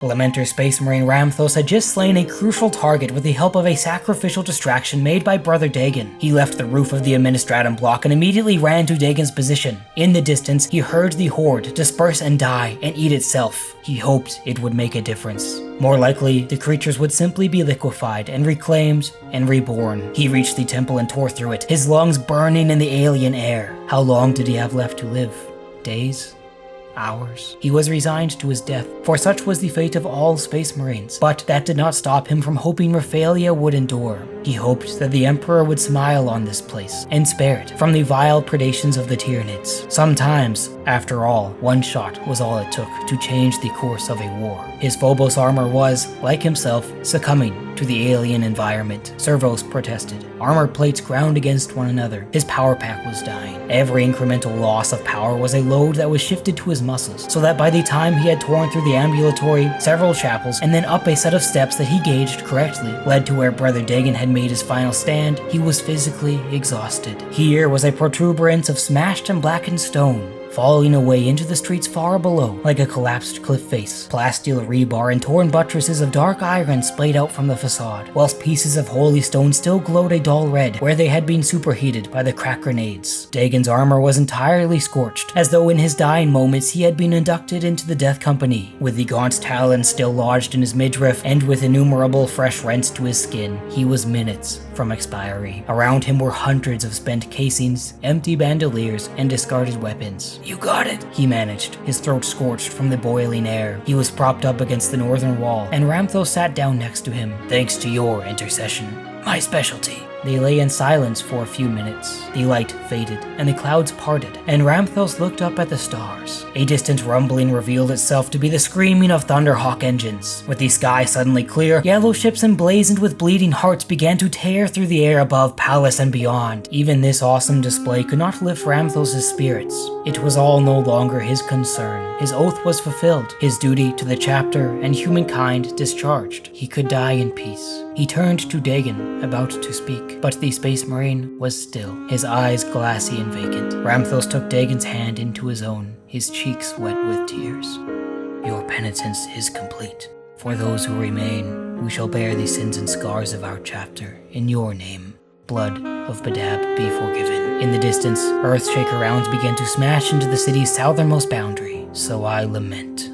Lamenter Space Marine Ramthos had just slain a crucial target with the help of a sacrificial distraction made by Brother Dagon. He left the roof of the Administratum block and immediately ran to Dagon's position. In the distance, he heard the horde disperse and die and eat itself. He hoped it would make a difference. More likely, the creatures would simply be liquefied and reclaimed and reborn. He reached the temple and tore through it, his lungs burning in the alien air. How long did he have left to live? Days? Hours? He was resigned to his death, for such was the fate of all Space Marines. But that did not stop him from hoping Raphaelia would endure. He hoped that the Emperor would smile on this place and spare it from the vile predations of the Tyranids. Sometimes, after all, one shot was all it took to change the course of a war. His Phobos armor was, like himself, succumbing to the alien environment. Servos protested. Armor plates ground against one another. His power pack was dying. Every incremental loss of power was a load that was shifted to his muscles, so that by the time he had torn through the ambulatory, several chapels, and then up a set of steps that he gauged correctly led to where Brother Dagon had made his final stand, he was physically exhausted. Here was a protuberance of smashed and blackened stone, falling away into the streets far below, like a collapsed cliff face. Plasteel rebar and torn buttresses of dark iron splayed out from the facade, whilst pieces of holy stone still glowed a dull red where they had been superheated by the crack grenades. Dagon's armor was entirely scorched, as though in his dying moments he had been inducted into the Death Company. With the gaunt talons still lodged in his midriff, and with innumerable fresh rents to his skin, he was minutes from expiry. Around him were hundreds of spent casings, empty bandoliers, and discarded weapons. "You got it," he managed, his throat scorched from the boiling air. He was propped up against the northern wall, and Ramthos sat down next to him. "Thanks to your intercession. My specialty." They lay in silence for a few minutes. The light faded, and the clouds parted, and Ramthos looked up at the stars. A distant rumbling revealed itself to be the screaming of Thunderhawk engines. With the sky suddenly clear, yellow ships emblazoned with bleeding hearts began to tear through the air above Palace and beyond. Even this awesome display could not lift Ramthos' spirits. It was all no longer his concern. His oath was fulfilled, his duty to the chapter and humankind discharged. He could die in peace. He turned to Dagon, about to speak, but the Space Marine was still, his eyes glassy and vacant. Ramthos took Dagon's hand into his own, his cheeks wet with tears. "Your penitence is complete. For those who remain, we shall bear the sins and scars of our chapter in your name. Blood of Badab be forgiven." In the distance, Earthshaker rounds began to smash into the city's southernmost boundary. "So I lament."